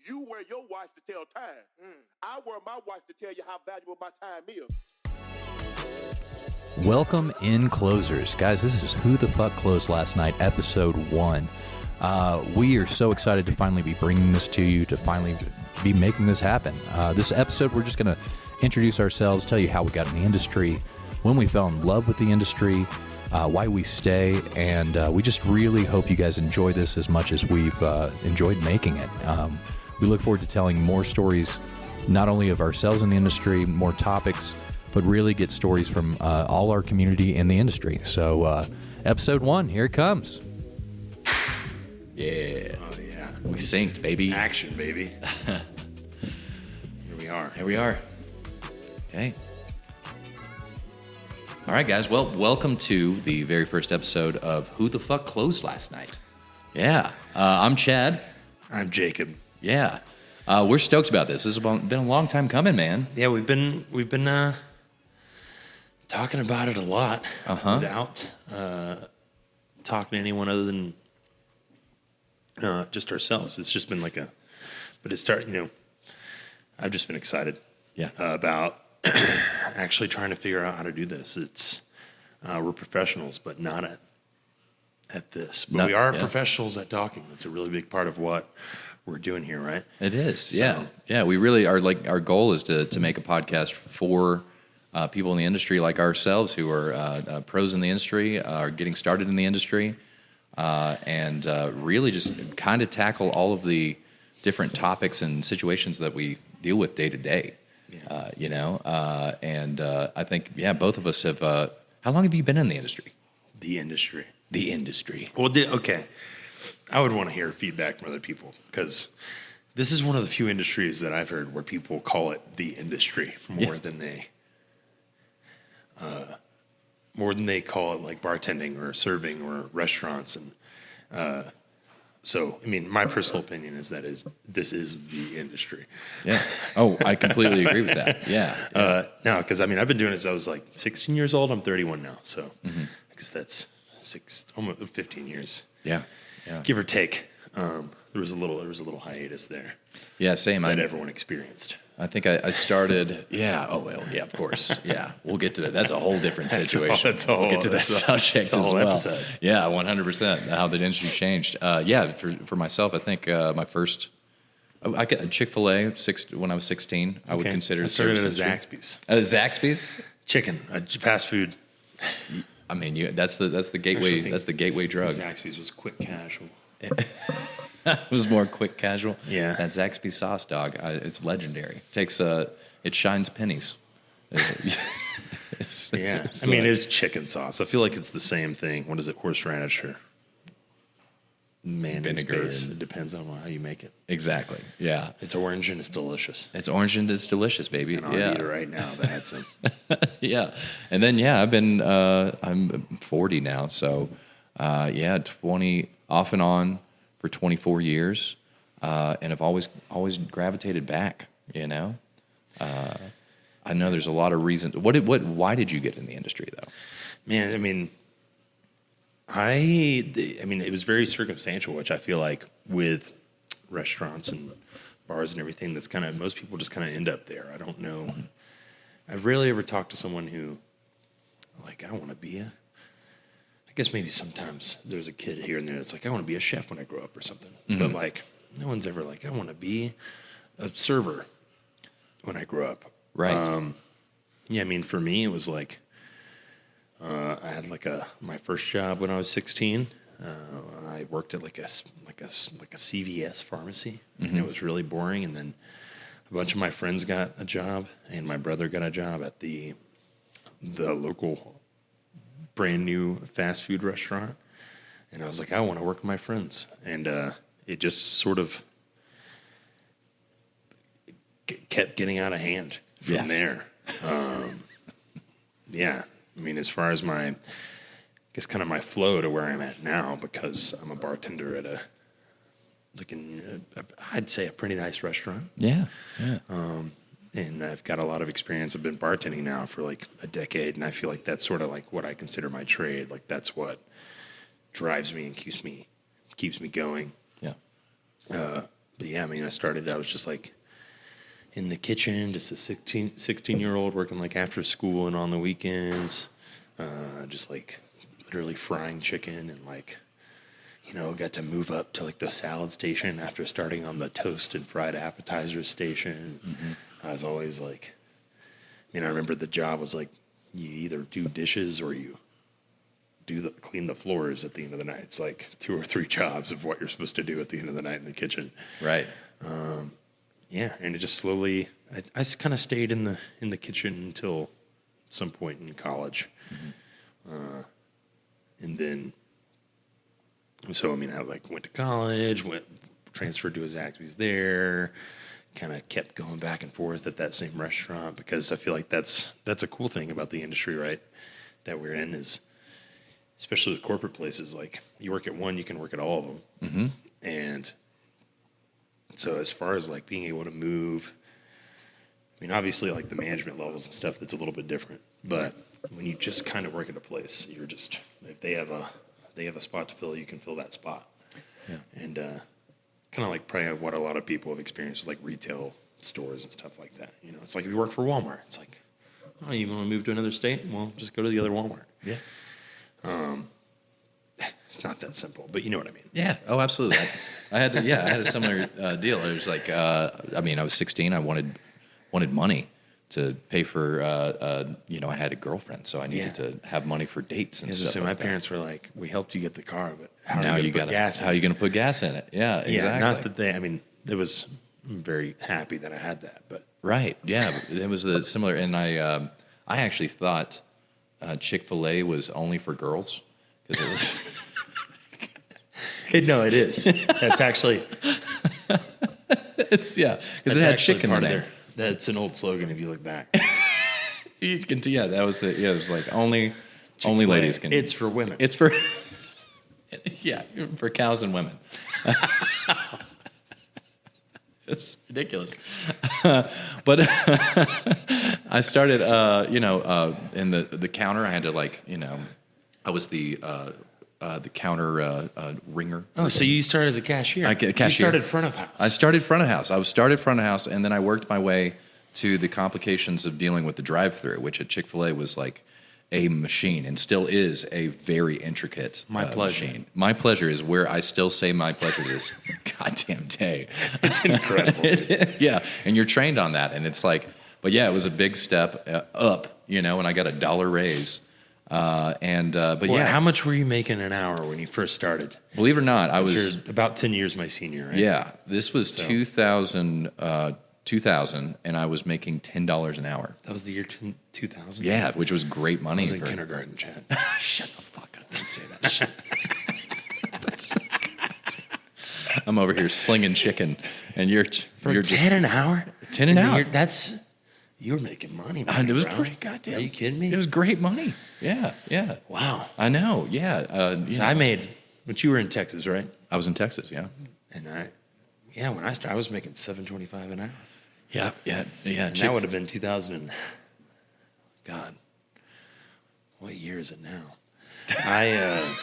You wear your watch to tell time. I wear my watch to tell you how valuable my time is. Welcome in, closers. Guys, this is Who the Fuck Closed Last Night, episode 1. We are so excited to finally be bringing this to you, to finally be making this happen. This episode, we're just going to introduce ourselves, tell you how we got in the industry, when we fell in love with the industry, why we stay, and we just really hope you guys enjoy this as much as we've enjoyed making it. We look forward to telling more stories, not only of ourselves in the industry, more topics, but really get stories from all our community in the industry. So episode 1, here it comes. Yeah. Oh, yeah. We synced, baby. Action, baby. Here we are. Here we are. Okay. All right, guys. Well, welcome to the very first episode of Who the Fuck Closed Last Night. Yeah. I'm Chad. I'm Jacob. Yeah. We're stoked about this. This has been a long time coming, man. Yeah, we've been talking about it a lot without talking to anyone other than just ourselves. It's just been like I've just been excited about actually trying to figure out how to do this. It's we're professionals, but not at this. But we are professionals at talking. That's a really big part of what we're doing here, right? It is, yeah. We really are, our goal is to make a podcast for people in the industry like ourselves who are pros in the industry, are getting started in the industry, and really just kind of tackle all of the different topics and situations that we deal with day to day. And I think, both of us have. How long have you been in the industry? The industry. Well, okay. I would want to hear feedback from other people because this is one of the few industries that I've heard where people call it the industry more than they call it like bartending or serving or restaurants. And so, I mean, my personal opinion is that this is the industry. Yeah. Oh, I completely agree with that. Yeah. No, because I mean, I've been doing this. I was like 16 years old. I'm 31 now, so I guess that's almost 15 years. Yeah. Give or take. There was a little hiatus there. Yeah, same. That everyone experienced. I think I started. Yeah. Oh well. Yeah. Of course. Yeah. We'll get to that. That's a whole different situation. We'll get to that subject as well. Episode. Yeah. 100%. How the industry changed. For myself, I think my first. I got Chick-fil-A when I was 16. I would consider it. I started at a Zaxby's. At a Zaxby's. Chicken, fast food. I mean, that's the gateway. That's the gateway drug. Zaxby's was quick casual. It was more quick casual. Yeah. That Zaxby sauce, dog. It's legendary. It shines pennies. I mean, it's chicken sauce. I feel like it's the same thing. What is it? Horseradish or mayonnaise base? It depends on how you make it. Exactly. Yeah. It's orange and it's delicious. It's orange and it's delicious, baby. And I'll eat it right now if I had some. Yeah. And then I've been I'm 40 now, so 20 off and on for 24 years, and I've always gravitated back. I know there's a lot of reasons. Why did you get in the industry though? Man, I mean, it was very circumstantial, which I feel like with restaurants and bars and everything, that's kind of, most people just kind of end up there. I don't know. I've rarely ever talked to someone who, like, I want to be I guess maybe sometimes there's a kid here and there that's like, I want to be a chef when I grow up or something. But like, no one's ever like, I want to be a server when I grow up. Right. I mean, for me, it was like, I had my first job when I was 16. I worked at like a CVS pharmacy, and it was really boring. And then a bunch of my friends got a job, and my brother got a job at the local brand new fast food restaurant. And I was like, I want to work with my friends, and it just sort of kept getting out of hand from there. I mean, as far as my flow to where I'm at now, because I'm a bartender at I'd say a pretty nice restaurant. Yeah. And I've got a lot of experience. I've been bartending now for like a decade, and I feel like that's sort of like what I consider my trade. Like that's what drives me and keeps me going. Yeah. But yeah, I mean, I was just like in the kitchen, just a 16-year-old working like after school and on the weekends, just like literally frying chicken and like, got to move up to like the salad station after starting on the toast and fried appetizers station. I was always like, I remember the job was like, you either do dishes or you clean the floors at the end of the night. It's like 2 or 3 jobs of what you're supposed to do at the end of the night in the kitchen. Right. Yeah, and it just slowly, I kind of stayed in the kitchen until some point in college. And then, so, I like went to college, transferred to a Zaxby's there, kind of kept going back and forth at that same restaurant because I feel like that's a cool thing about the industry, right, that we're in is, especially with corporate places, like you work at one, you can work at all of them. And so as far as like being able to move, obviously like the management levels and stuff, that's a little bit different. But when you just kind of work at a place, you're just, if they have a spot to fill, you can fill that spot. Yeah. And kind of like probably what a lot of people have experienced with like retail stores and stuff like that. It's like if you work for Walmart, it's like, oh, you want to move to another state? Well, just go to the other Walmart. Yeah. It's not that simple, but you know what I mean. Yeah. Oh, absolutely. I had a similar deal. It was like, I was 16. I wanted money to pay for, I had a girlfriend, so I needed to have money for dates and stuff. So like my that. parents were like, "We helped you get the car, but How are you going to put gas in it?" Yeah, exactly. Yeah, not that it was. I'm very happy that I had that, but right. Yeah, it was similar, and I actually thought Chick-fil-A was only for girls because it was. No, it is. That's actually. It's because it had chicken in there. That's an old slogan if you look back. You can see, that was it was like only Chick-fil-A, ladies can. It's for women. It's for for cows and women. It's ridiculous. But I started, in the counter. I had to I was the counter ringer. Oh, so you started as a cashier? Cashier. You started front of house. I started front of house. And then I worked my way to the complications of dealing with the drive-thru, which at Chick-fil-A was like a machine and still is a very intricate machine. My pleasure is where I still say my pleasure to this goddamn day. It's incredible. Yeah, and you're trained on that, and it's like, but yeah, it was a big step up, and I got a $1 raise. But yeah, how much were you making an hour when you first started? Believe it or not, I was You're about 10 years my senior, right? Yeah, this was 2000, and I was making $10 an hour. That was the year 2000? Yeah, which was great money. I was in kindergarten, Chad. Shut the fuck up. Don't say that shit. I'm over here slinging chicken, and you're just 10 an hour? 10 an hour. You were making money, And it was bro. pretty goddamn. Are you kidding me? It was great money. Yeah. Wow. I know. Yeah. So I made, but you were in Texas, right? I was in Texas. Yeah. And when I started, I was making $7.25 an hour. Yeah. And that would have been 2000 and, God, what year is it now? I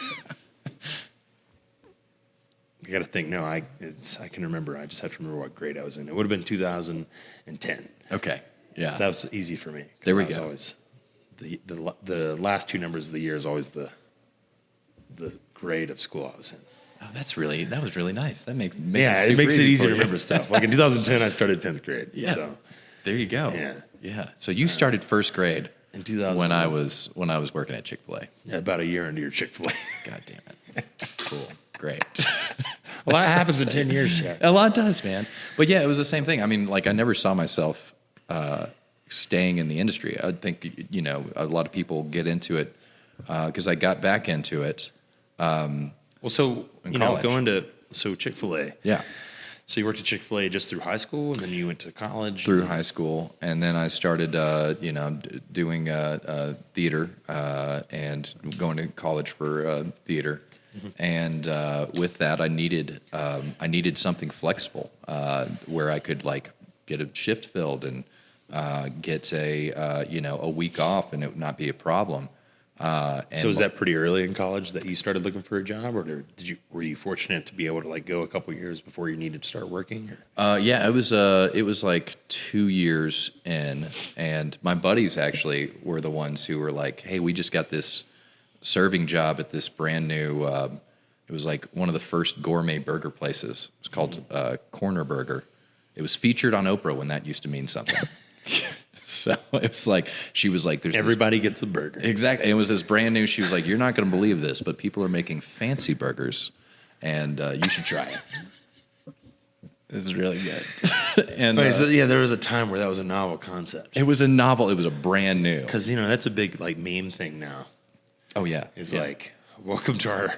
got to think. No, I can remember. I just have to remember what grade I was in. It would have been 2010. Okay. Yeah. That was easy for me. There we go. always, the last 2 numbers of the year is always the grade of school I was in. Oh, that was really nice. That makes it makes it easy to remember stuff. Like in 2010, I started 10th grade. Yeah. So there you go. Yeah. So you started first grade in 2000 when I was working at Chick-fil-A. Yeah, about a year into your Chick-fil-A. God damn it. Cool. Great. A lot happens in 10 years, Chad. A lot does, man. But yeah, it was the same thing. I mean, I never saw myself staying in the industry. I think, a lot of people get into it because I got back into it. So Chick-fil-A. Yeah. So you worked at Chick-fil-A just through high school, and then you went to college? Through high school, and then I started, doing theater and going to college for theater. Mm-hmm. And with that, I needed something flexible where I could get a shift filled and get a week off, and it would not be a problem. And So was that pretty early in college that you started looking for a job, or were you fortunate to be able to like go a couple years before you needed to start working? Or? Yeah, it was like 2 years in, and my buddies actually were the ones who were like, "Hey, we just got this serving job at this brand new." It was like one of the first gourmet burger places. It was called Corner Burger. It was featured on Oprah when that used to mean something. So it was like, she was like, "There's Everybody gets a burger." Exactly. It was this brand new. She was like, "You're not going to believe this, but people are making fancy burgers, and you should try it." It's really good. And Wait, so, yeah, there was a time where that was a novel concept. it was a novel. It was a brand new. Because that's a big like meme thing now. Oh yeah, It's yeah. like, welcome to our.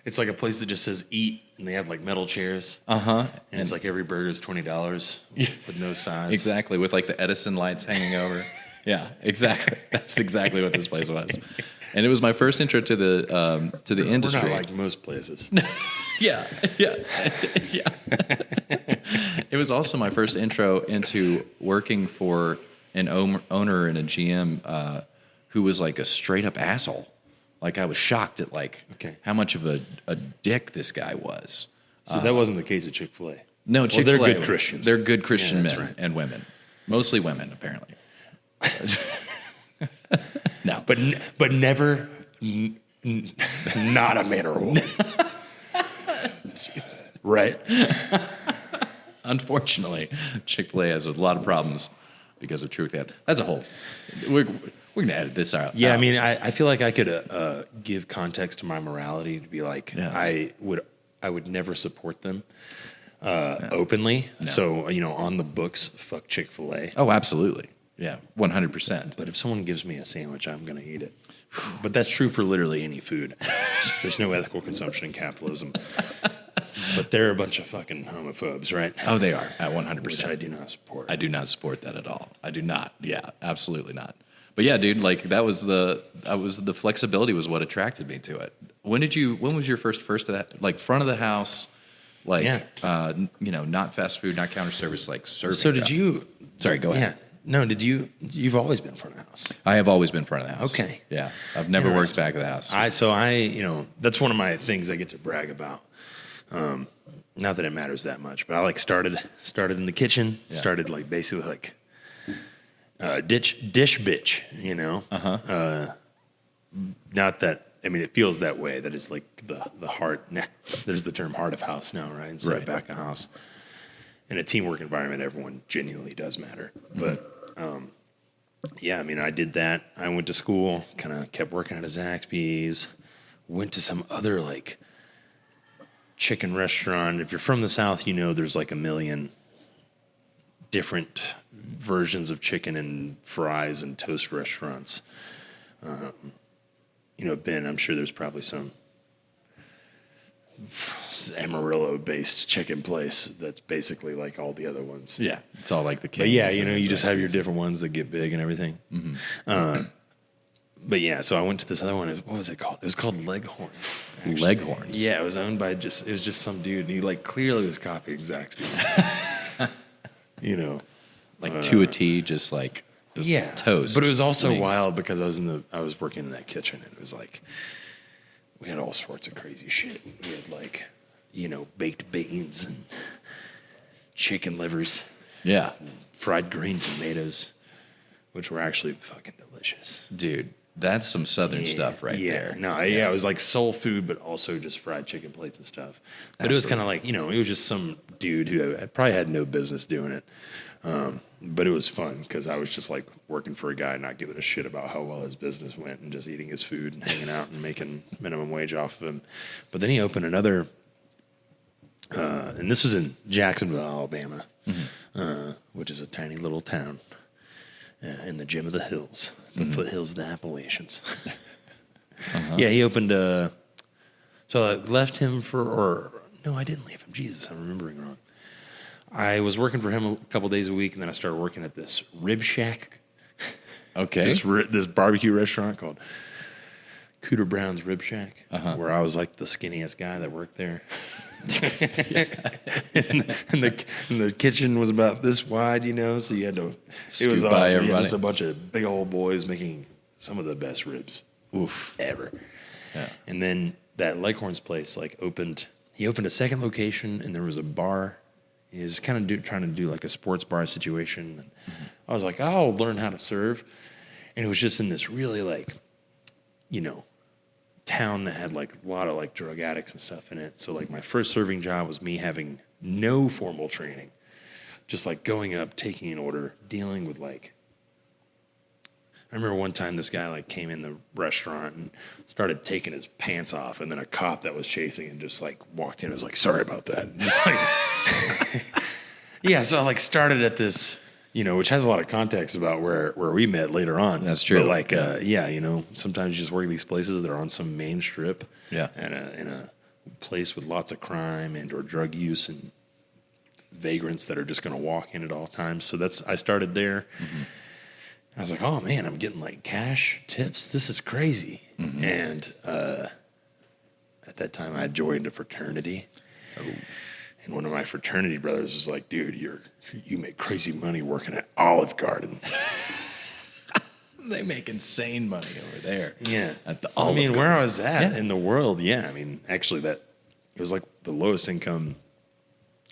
It's like a place that just says eat, and they have like metal chairs. And it's like every burger is $20 with no sides. exactly, with like the Edison lights hanging over. Yeah, exactly. That's exactly what this place was. And it was my first intro to the industry. We're not like most places. Yeah. Yeah. It was also my first intro into working for an owner and a GM who was like a straight up asshole. Like I was shocked at like how much of a dick this guy was. So that wasn't the case at Chick-fil-A. No, Chick-fil-A. They're good Christians. They're good Christian men right. and women. Mostly women, apparently. No. But never not a man or a woman. Right? Unfortunately, Chick-fil-A has a lot of problems because of truth. That's a whole. We're going to edit this out. Yeah, I mean, I feel like I could give context to my morality to be like, I would never support them openly. No. So, on the books, fuck Chick-fil-A. Oh, absolutely. Yeah, 100%. But if someone gives me a sandwich, I'm going to eat it. But that's true for literally any food. There's no ethical consumption in capitalism. But they're a bunch of fucking homophobes, right? Oh, they are, at 100%. Which I do not support. I do not support that at all. I do not. Yeah, absolutely not. But yeah, dude, like that was the flexibility was what attracted me to it. When was your first of that? Like front of the house, like, not fast food, not counter service, like serving. So did you? Sorry, go ahead. Yeah. No, you've always been front of the house. I have always been front of the house. Okay. Yeah. I've never worked back of the house. That's one of my things I get to brag about. Not that it matters that much, but I like started in the kitchen, started like basically like dish bitch, not that, I mean, it feels that way, that it's like the heart. There's the term heart of house now, right? Instead of back of house. In a teamwork environment, everyone genuinely does matter. But I mean, I did that. I went to school, kind of kept working at a Zaxby's, went to some other like chicken restaurant. If you're from the South, there's like a million different versions of chicken and fries and toast restaurants. Ben, I'm sure there's probably some Amarillo-based chicken place that's basically like all the other ones. Yeah, it's all like the But yeah, you just have your different ones that get big and everything. Mm-hmm. But yeah, so I went to this other one. What was it called? It was called Leghorns. Actually. Leghorns? Yeah, it was owned by it was just some dude. And he like clearly was copying Zaxby's. Like to a T, just like toast. But it was also wings. wild because I was working in that kitchen, and it was like we had all sorts of crazy shit. We had like baked beans and chicken livers. Yeah, fried green tomatoes, which were actually fucking delicious, dude. That's some Southern stuff right there. No, it was like soul food, but also just fried chicken plates and stuff. But it was kind of like, it was just some dude who probably had no business doing it. But it was fun because I was just like working for a guy, not giving a shit about how well his business went and just eating his food and hanging out and making minimum wage off of him. But then he opened another, and this was in Jacksonville, Alabama, which is a tiny little town. In the Gem of the Hills, the foothills of the Appalachians. Yeah, he opened so I left him no, I didn't leave him. Jesus, I'm remembering wrong. I was working for him a couple days a week, and then I started working at this Rib Shack. Okay. This barbecue restaurant called Cooter Brown's Rib Shack, where I was like the skinniest guy that worked there. and the kitchen was about this wide, so you had to. It was awesome. Just a bunch of big old boys making some of the best ribs Oof. ever. Yeah. And then that Leghorns place like opened. He opened a second location, and there was a bar. He was kind of trying to do like a sports bar situation. And I was like, I'll learn how to serve. And it was just in this really like, town that had like a lot of like drug addicts and stuff in it. So like my first serving job was me having no formal training, just like going up, taking an order, dealing with like. I remember one time this guy like came in the restaurant and started taking his pants off, and then a cop that was chasing him just like walked in and was like, sorry about that. And just like, yeah. So I like started at this, which has a lot of context about where we met later on. That's true. But like, sometimes you just work these places that are on some main strip. Yeah. And in a place with lots of crime and or drug use and vagrants that are just going to walk in at all times. So I started there. Mm-hmm. I was like, oh, man, I'm getting, like, cash tips. This is crazy. Mm-hmm. And at that time, I had joined a fraternity. Oh. And one of my fraternity brothers was like, dude, you make crazy money working at Olive Garden. They make insane money over there. Yeah. At the Olive Garden. Where I was at in the world, actually it was like the lowest income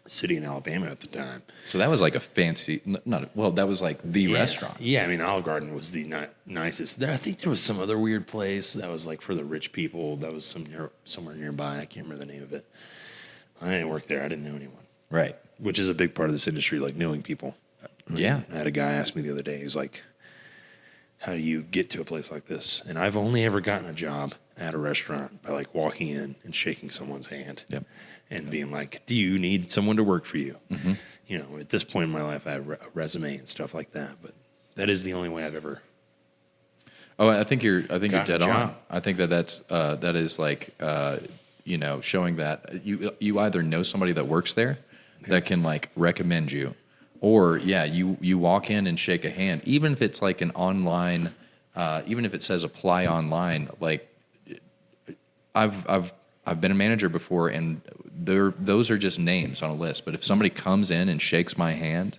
city in Alabama at the time. So that was like a fancy, that was like the restaurant. Yeah, Olive Garden was the nicest. I think there was some other weird place that was like for the rich people. That was somewhere nearby. I can't remember the name of it. I didn't work there. I didn't know anyone. Right. Which is a big part of this industry, like knowing people. Yeah. I had a guy ask me the other day, he was like, how do you get to a place like this? And I've only ever gotten a job at a restaurant by like walking in and shaking someone's hand. Yep. And being like, do you need someone to work for you? Mm-hmm. At this point in my life, I have a resume and stuff like that. But that is the only way I've ever. Oh, I think you're dead on. I think that is like, showing that you either know somebody that works there that can like recommend you, or you walk in and shake a hand, even if it's like an online, even if it says apply online. Like, I've been a manager before, and those are just names on a list. But if somebody comes in and shakes my hand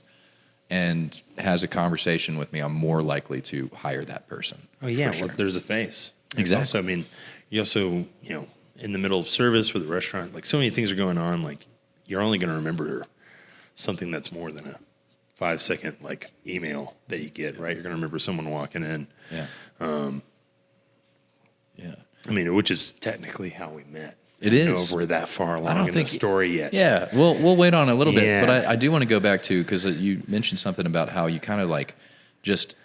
and has a conversation with me, I'm more likely to hire that person. Oh yeah, sure. well, there's a face. Exactly. Also, you also in the middle of service with a restaurant, like so many things are going on. Like you're only going to remember something that's more than a 5-second like email that you get, right? You're going to remember someone walking in. Yeah. Which is technically how we met. It I is. don't know if we're that far along in the story yet. Yeah, we'll wait on a little bit. But I do want to go back to, because you mentioned something about how you kind of like just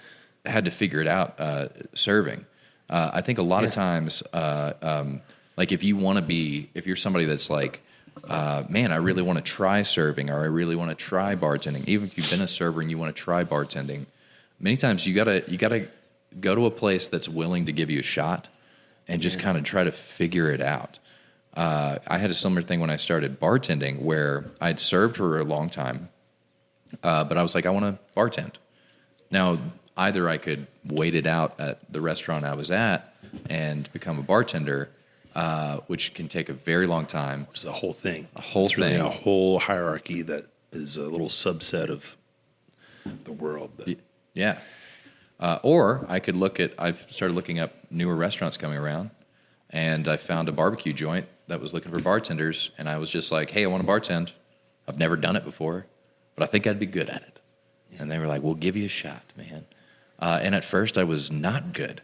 had to figure it out serving. I think a lot of times, like if you're somebody that's like, man, I really want to try serving, or I really want to try bartending. Even if you've been a server and you want to try bartending, many times you gotta go to a place that's willing to give you a shot and just kind of try to figure it out. I had a similar thing when I started bartending, where I'd served for a long time, but I was like, I want to bartend. Now, either I could wait it out at the restaurant I was at and become a bartender, which can take a very long time. It's a whole thing. It's really a whole hierarchy that is a little subset of the world. Yeah. Or I could I've started looking up newer restaurants coming around, and I found a barbecue joint that was looking for bartenders, and I was just like, hey, I want to bartend. I've never done it before, but I think I'd be good at it. Yeah. And they were like, we'll give you a shot, man. And at first I was not good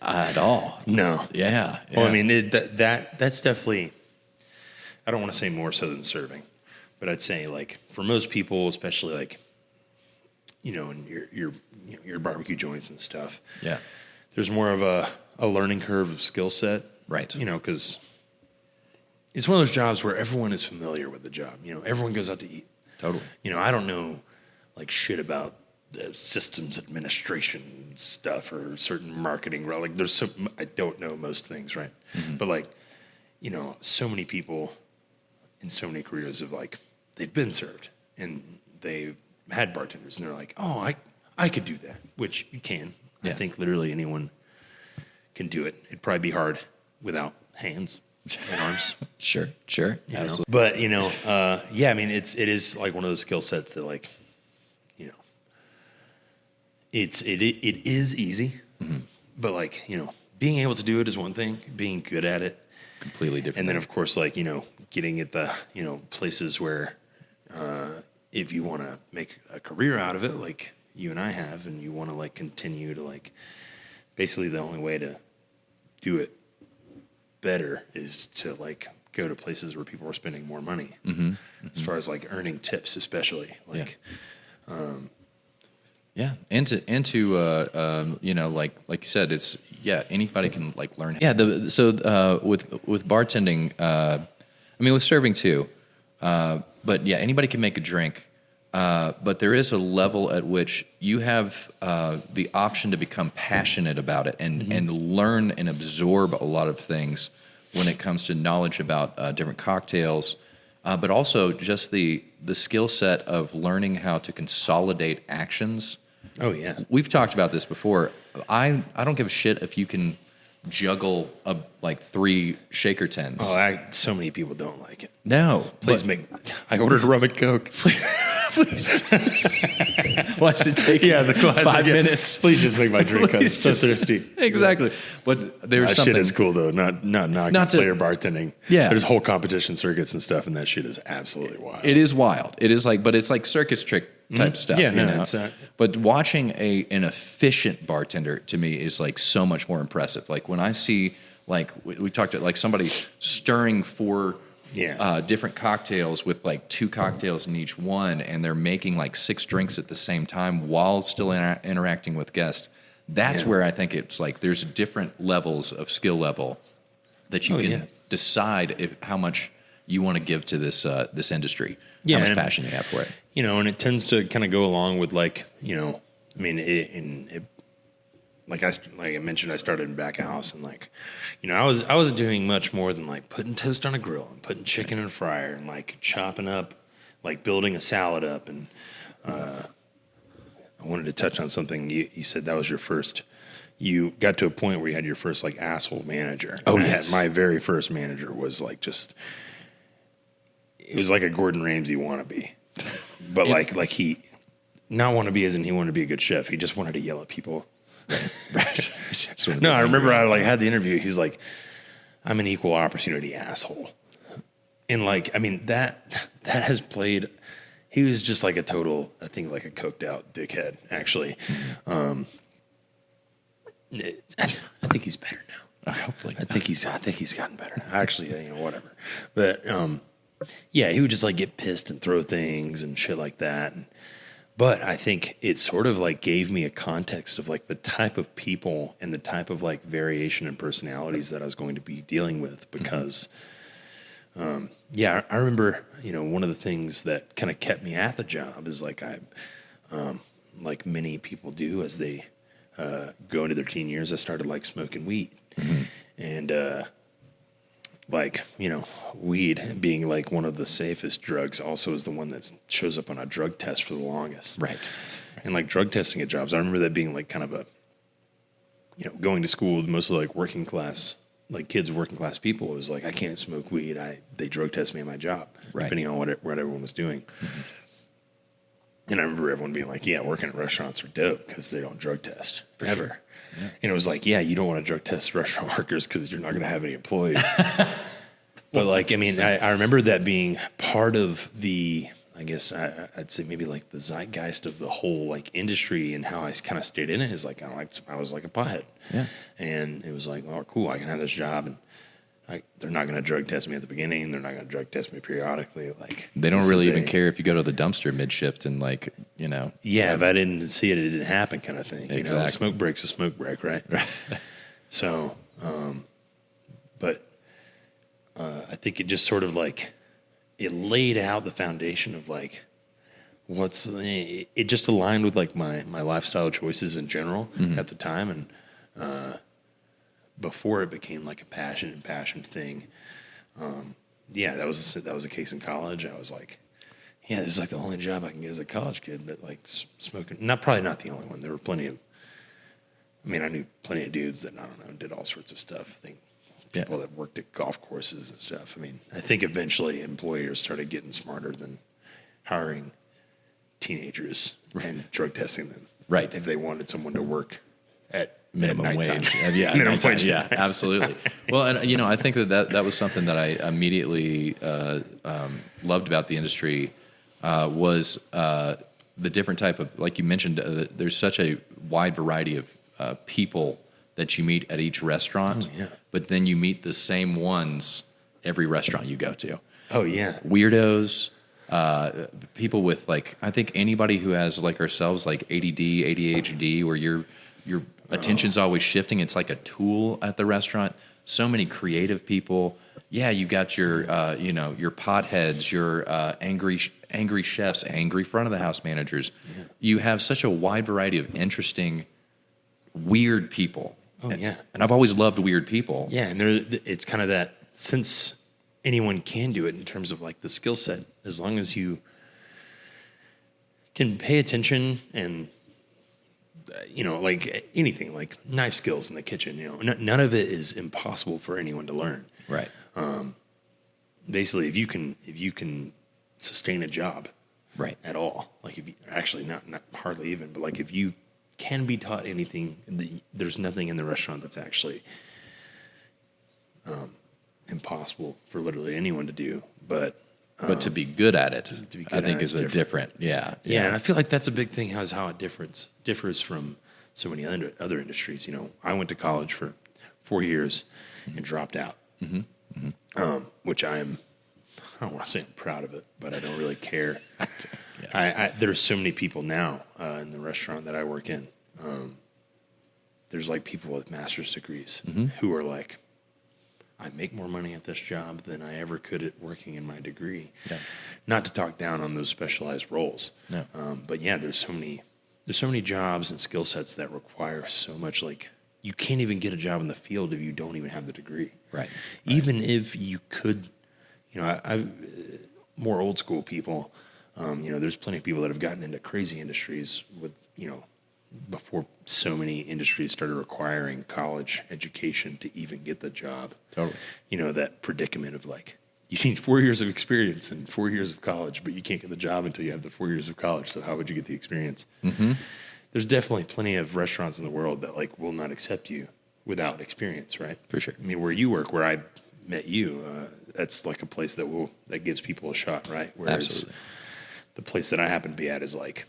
at all. No. Yeah. Well, that's definitely, I don't want to say more so than serving, but I'd say like for most people, especially like, in your barbecue joints and stuff. Yeah. There's more of a learning curve of skill set. Right. Because it's one of those jobs where everyone is familiar with the job. Everyone goes out to eat. Totally. I don't know like shit about the systems administration stuff or certain marketing. Like I don't know most things, right? Mm-hmm. But like, so many people in so many careers have like, they've been served and they've had bartenders and they're like, oh, I could do that, which you can. Yeah. I think literally anyone can do it. It'd probably be hard without hands and arms. Sure. Absolutely. But, it is like one of those skill sets that like, it is easy, mm-hmm. but like, being able to do it is one thing. Being good at it, Completely different. and then of course, like, you know, getting at the, you know, places where if you want to make a career out of it, like you and I have, and you want to like continue to like, basically the only way to do it better is to like go to places where people are spending more money. As far as like earning tips, especially like. Yeah, and to you know, like you said, it's anybody can like learn. Yeah, with bartending, I mean with serving too, but yeah, anybody can make a drink, but there is a level at which you have the option to become passionate about it and learn and absorb a lot of things when it comes to knowledge about different cocktails. But also just the skill set of learning how to consolidate actions. Oh yeah, We've talked about this before. I don't give a shit if you can juggle like 3 shaker tins. oh, so many people don't like it. No, Please make. I ordered rum and coke. why does it take the classic, 5 minutes? Please just make my drink. I'm Please so just- thirsty. Exactly. But there's That something. shit is cool though. Not Not to- player bartending. Yeah. There's whole competition circuits and stuff, and that shit is absolutely wild. It is wild. It is like, but it's like circus trick type stuff. Yeah, you no, know? it's But watching an efficient bartender to me is like so much more impressive. Like when I see, like we talked about, like somebody stirring 4 different cocktails with like 2 cocktails in each one, and they're making like 6 drinks at the same time while still interacting with guests. That's where I think it's like there's different levels of skill level that you can decide how much you want to give to this industry. Yeah, how much and- passion you have for it. You know, and it tends to kind of go along with like, you know, I mean, like I mentioned, I started in back of house, and like, you know, I was doing much more than like putting toast on a grill and putting chicken in a fryer and like chopping up, like building a salad up. And I wanted to touch on something you said that was your first. You got to a point where you had your first like asshole manager. Oh, And yes. my very first manager was like it was like a Gordon Ramsay wannabe, but like he not wannabe as in he wanted to be a good chef. He just wanted to yell at people. Right. No, I remember I like had the interview. He's like, "I'm an equal opportunity asshole," and like, I mean that has played. He was just like a total, I think, like a coked out dickhead. Actually, I think he's better now. Hopefully. I think he's gotten better now. Actually, you know, whatever. But yeah, he would just like get pissed and throw things and shit like that. But I think it sort of like gave me a context of like the type of people and the type of like variation in personalities that I was going to be dealing with because, I remember, you know, one of the things that kind of kept me at the job is like like many people do as they go into their teen years, I started like smoking weed. And like, you know, weed being like one of the safest drugs also is the one that shows up on a drug test for the longest. Right. And like drug testing at jobs, I remember that being like kind of a, you know, going to school with mostly like working class, like kids, working class people. It was like, I can't smoke weed. They drug test me at my job, Right. depending on what everyone was doing. And I remember everyone being like, yeah, working at restaurants are dope because they don't drug test ever. Yeah. And it was like, yeah, you don't want to drug test restaurant workers because you're not going to have any employees. But like, I mean, I remember that being part of the, I guess I'd say maybe like the zeitgeist of the whole like industry and how I kind of stayed in it is like, I was like a pothead. Yeah. And it was like, oh, cool, I can have this job. And they're not going to drug test me at the beginning. They're not going to drug test me periodically. Like They don't this really is even care if you go to the dumpster mid shift and like, you know. Yeah, if I didn't see it, it didn't happen kind of thing. You know, Exactly. a smoke break's a smoke break, right? So, but I think it just sort of like, it laid out the foundation of like, it just aligned with like my lifestyle choices in general at the time. And before it became like a passion thing. That was the case in college. I was like, yeah, this is like the only job I can get as a college kid that like smoking. Probably not the only one. There were plenty of. I mean, I knew plenty of dudes that I don't know did all sorts of stuff. I think people that worked at golf courses and stuff. I mean, I think eventually employers started getting smarter than hiring teenagers and drug testing them. Right. If they wanted someone to work at minimum nighttime. wage. Yeah, Minimum nighttime, wage. yeah, absolutely. Well, and I think that was something that I immediately loved about the industry was the different type of, like you mentioned, there's such a wide variety of people that you meet at each restaurant. Oh, yeah. But then you meet the same ones every restaurant you go to. Oh yeah. Weirdos, people with like, I think anybody who has like ourselves, like ADD, ADHD, where your attention's always shifting. It's like a tool at the restaurant. So many creative people. Yeah, you got your your potheads, your angry chefs, angry front of the house managers. Yeah. You have such a wide variety of interesting, weird people. Oh yeah. And I've always loved weird people. Yeah, and it's kind of that, since anyone can do it in terms of like the skill set, as long as you can pay attention and like anything, like knife skills in the kitchen, none of it is impossible for anyone to learn. Right. Basically, if you can sustain a job, right, at all, like if you, actually not hardly even, but like if you can be taught anything, there's nothing in the restaurant that's actually impossible for literally anyone to do. But to be good at it, I think is a different. Yeah, and I feel like that's a big thing. How it differs from so many other industries. I went to college for 4 years and dropped out, which I don't want to say I'm proud of it, but I don't really care. There's so many people now in the restaurant that I work in. There's like people with master's degrees who are like, I make more money at this job than I ever could at working in my degree. Yeah. Not to talk down on those specialized roles. No. But yeah, there's so many jobs and skill sets that require so much. Like, you can't even get a job in the field if you don't even have the degree. Right. Even if you could, I more old school people, there's plenty of people that have gotten into crazy industries with, before so many industries started requiring college education to even get the job. Totally. That predicament of like, you need 4 years of experience and 4 years of college, but you can't get the job until you have the 4 years of college. So how would you get the experience? Mm-hmm. There's definitely plenty of restaurants in the world that like will not accept you without experience, right? For sure. I mean, where you work, where I met you, that's like a place that gives people a shot, right? Whereas absolutely. The place that I happen to be at is like,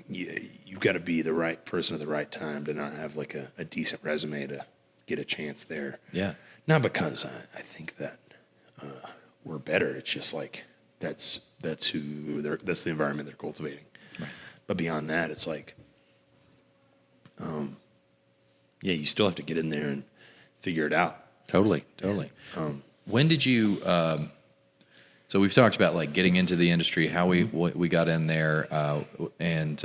you've got to be the right person at the right time to not have like a decent resume to get a chance there. Yeah. Not because I think that we're better. It's just like that's the environment they're cultivating. Right. But beyond that, it's like, you still have to get in there and figure it out. Totally. When did you? So we've talked about like getting into the industry, how we got in there, and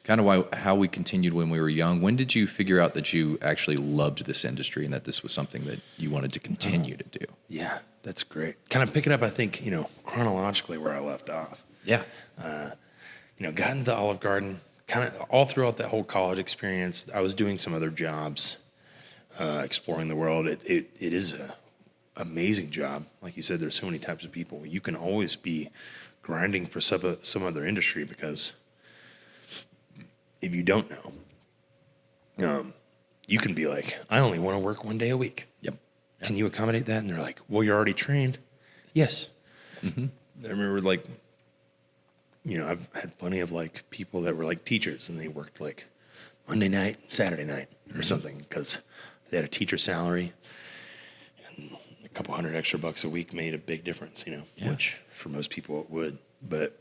kind of how we continued when we were young. When did you figure out that you actually loved this industry and that this was something that you wanted to continue to do? Yeah, that's great. Kind of picking up, I think, chronologically where I left off. Yeah. Got into the Olive Garden, kind of all throughout that whole college experience. I was doing some other jobs, exploring the world. It is a amazing job. Like you said, there's so many types of people. You can always be grinding for some other industry, because if you don't know, you can be like, I only want to work 1 day a week. Yep. Can you accommodate that? And they're like, well, you're already trained. Yes. Mm-hmm. I remember like, I've had plenty of like people that were like teachers, and they worked like Monday night, Saturday night or something, because they had a teacher salary, and a couple $100 extra a week made a big difference, which for most people it would. But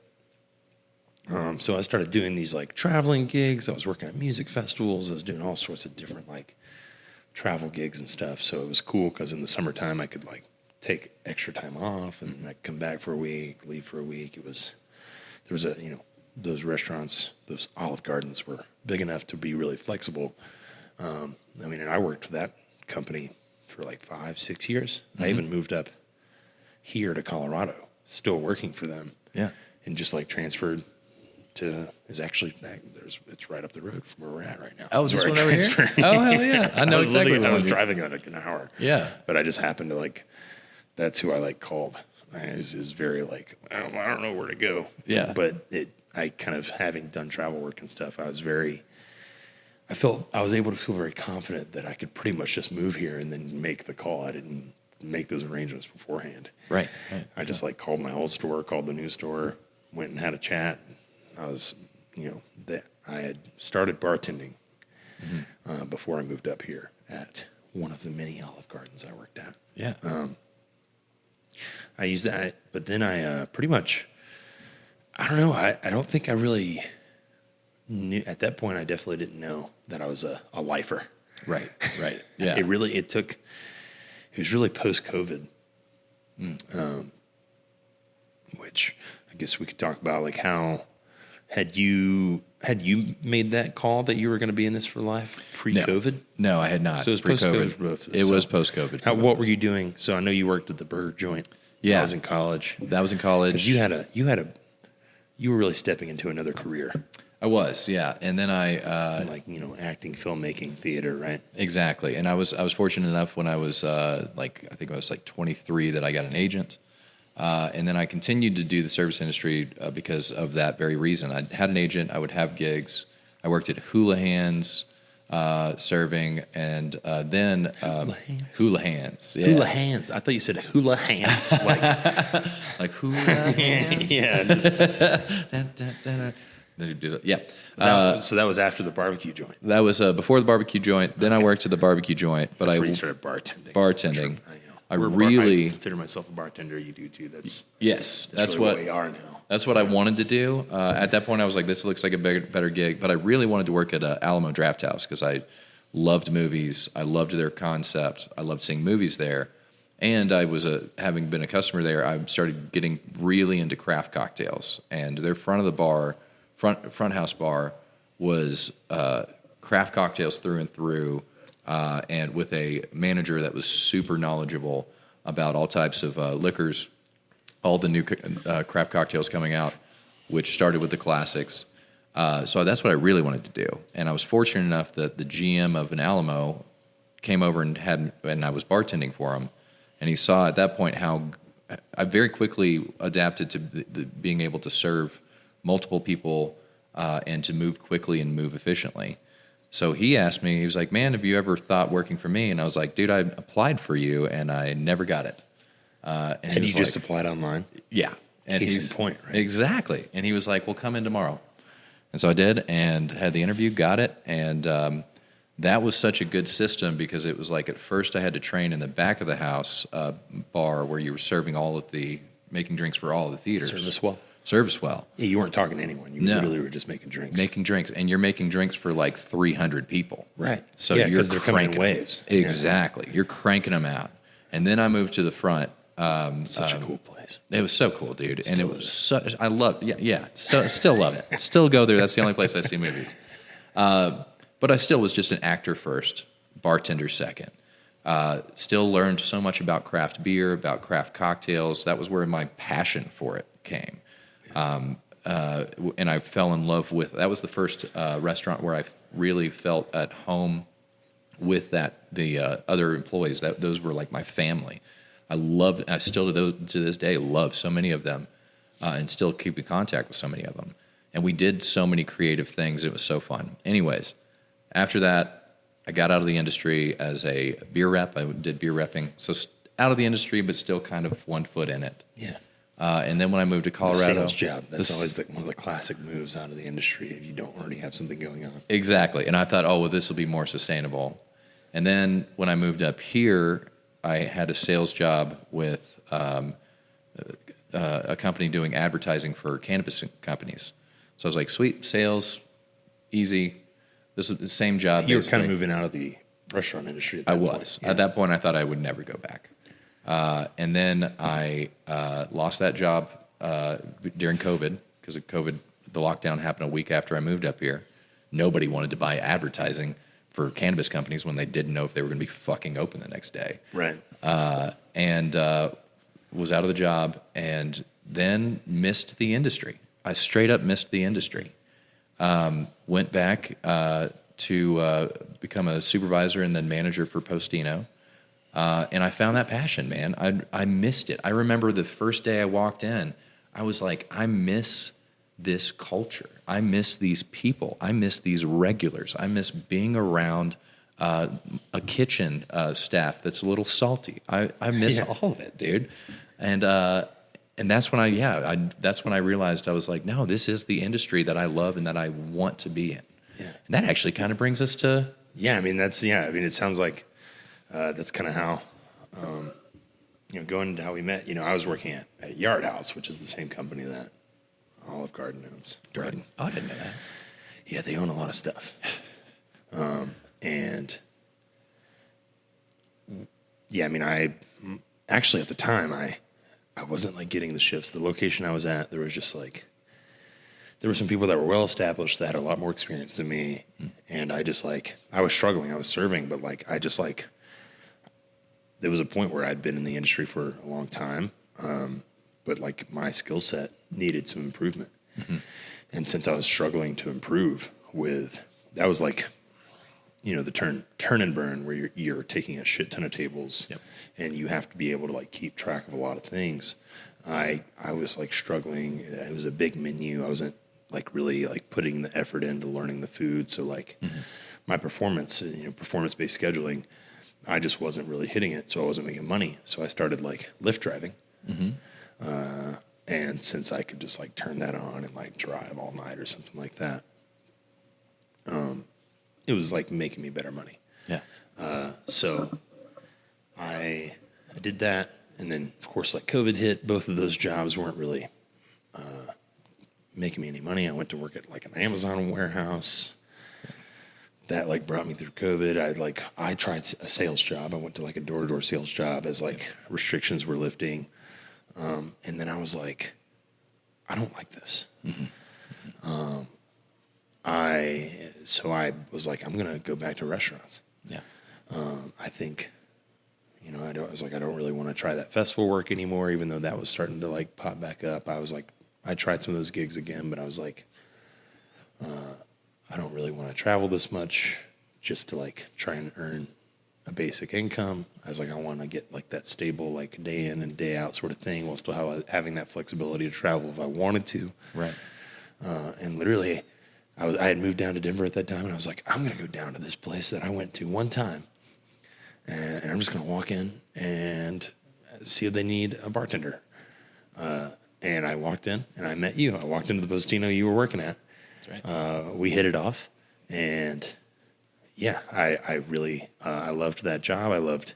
so I started doing these like traveling gigs. I was working at music festivals. I was doing all sorts of different like travel gigs and stuff. So it was cool because in the summertime I could like take extra time off, and I'd come back for a week, leave for a week. There was those restaurants, those Olive Gardens were big enough to be really flexible. And I worked for that company for like 5-6 years. Mm-hmm. I even moved up here to Colorado, still working for them. Yeah. And just like transferred to, it's right up the road from where we're at right now. Oh, is this one over here? Oh, hell yeah. I know exactly. I was driving like an hour. Yeah. But I just happened to like, that's who I like called. It was very like, I don't know where to go. Yeah. But I kind of, having done travel work and stuff, I was very I was able to feel very confident that I could pretty much just move here and then make the call. I didn't make those arrangements beforehand. Right. I just like called my old store, called the new store, went and had a chat. I was, I had started bartending before I moved up here at one of the many Olive Gardens I worked at. Yeah. I used that, but then I pretty much, I don't know. I don't think I really knew at that point. I definitely didn't know that I was a lifer. Right. Yeah. It was really post-COVID, which I guess we could talk about, like, how had you made that call that you were going to be in this for life pre-COVID? No, I had not. So it was post-COVID. It was post-COVID. What were you doing? So I know you worked at the burger joint. Yeah. I was in college. That was in college. 'Cause you were really stepping into another career. I was, yeah. And then I acting, filmmaking, theater, right? exactly. And I was fortunate enough when I was I think I was 23 that I got an agent. And then I continued to do the service industry because of that very reason. I had an agent. I would have gigs. I worked at Hula Hands serving, and then Hula Hands. Yeah. Hula Hands. I thought you said hula hands. Like Hula Hands. Yeah. Just, Then you do that. Yeah. so that was after the barbecue joint. That was before the barbecue joint. Then I worked at the barbecue joint, but That's I where you started bartending. bartending. I I consider myself a bartender. You do too. That's that's really what we are now. That's what I wanted to do. At that point, I was like, this looks like a better gig. But I really wanted to work at Alamo Draft House because I loved movies. I loved their concept. I loved seeing movies there. And I was having been a customer there, I started getting really into craft cocktails. And their front house bar was craft cocktails through and through, and with a manager that was super knowledgeable about all types of liquors, all the new craft cocktails coming out, which started with the classics. So that's what I really wanted to do. And I was fortunate enough that the GM of an Alamo came over and I was bartending for him. And he saw at that point how I very quickly adapted to being able to serve multiple people and to move quickly and move efficiently. So he asked me, he was like, man, have you ever thought working for me? And I was like, dude, I applied for you and I never got it. And Had you just applied online? Yeah. And Case in point, right? Exactly. And he was like, well, come in tomorrow. And so I did and had the interview, got it. And that was such a good system because it was like at first I had to train in the back of the house bar where you were serving making drinks for all of the theaters. Service well. Yeah, you weren't talking to anyone. You literally were just making drinks. Making drinks. And you're making drinks for like 300 people. Right. So yeah, you're they're coming in waves. Exactly. Yeah. You're cranking them out. And then I moved to the front. Such a cool place. It was so cool, dude. And it was such, I love, so still love it. Still go there. That's the only place I see movies. But I still was just an actor first, bartender second. Still learned so much about craft beer, about craft cocktails. That was where my passion for it came. And I fell in love with, that was the first restaurant where I really felt at home with the other employees. Those were like my family. I still to this day love so many of them and still keep in contact with so many of them. And we did so many creative things. It was so fun. Anyways, after that, I got out of the industry as a beer rep. I did beer repping. So out of the industry, but still kind of 1 foot in it. Yeah. And then when I moved to Colorado. The sales job. That's always one of the classic moves out of the industry if you don't already have something going on. Exactly. And I thought, oh, well, this will be more sustainable. And then when I moved up here, I had a sales job with a company doing advertising for cannabis companies. So I was like, sweet, sales, easy. This is the same job. You were kind of moving out of the restaurant industry at that point. I was. Yeah. At that point, I thought I would never go back. And then I lost that job during COVID because of COVID. The lockdown happened a week after I moved up here. Nobody wanted to buy advertising for cannabis companies when they didn't know if they were going to be fucking open the next day. Right. And was out of the job and then missed the industry. I straight up missed the industry. Went back to become a supervisor and then manager for Postino. And I found that passion, man. I missed it. I remember the first day I walked in, I was like, I miss this culture. I miss these people. I miss these regulars. I miss being around a kitchen staff that's a little salty. I miss all of it, dude. And that's when that's when I realized I was like, no, this is the industry that I love and that I want to be in. Yeah. And that actually kind of brings us to. Yeah, I mean, it sounds like that's kind of how, going into how we met. I was working at Yard House, which is the same company that Olive Garden owns. Right. Oh, I didn't know that. Yeah, they own a lot of stuff. And yeah, I mean, I actually at the time, I wasn't like getting the shifts. The location I was at, there was just like, there were some people that were well established that had a lot more experience than me. And I just like, I was struggling. I was serving, but like, I just like, there was a point where I'd been in the industry for a long time. But like my skill set needed some improvement. Mm-hmm. And since I was struggling to improve that was like, the turn and burn where you're taking a shit ton of tables and you have to be able to like keep track of a lot of things. I was like struggling. It was a big menu. I wasn't like really like putting the effort into learning the food. So like my performance, performance-based scheduling, I just wasn't really hitting it. So I wasn't making money. So I started like Lyft driving. Mm-hmm. And since I could just like turn that on and like drive all night or something like that, it was like making me better money. Yeah. So I did that. And then of course like COVID hit. Both of those jobs weren't really, making me any money. I went to work at like an Amazon warehouse. That like brought me through COVID. I tried a sales job. I went to like a door-to-door sales job as like restrictions were lifting. And then I was like, I don't like this. Mm-hmm. So I was like, I'm going to go back to restaurants. Yeah. I think, I was like, I don't really want to try that festival work anymore, even though that was starting to like pop back up. I was like, I tried some of those gigs again, but I was like, I don't really want to travel this much just to like try and earn a basic income. I was like, I want to get like that stable, like day in and day out sort of thing while still having that flexibility to travel if I wanted to. Right. And literally I had moved down to Denver at that time and I was like, I'm going to go down to this place that I went to one time and I'm just going to walk in and see if they need a bartender. And I walked in and I met you. I walked into the Postino you were working at. That's right. We hit it off and yeah, I really, I loved that job. I loved,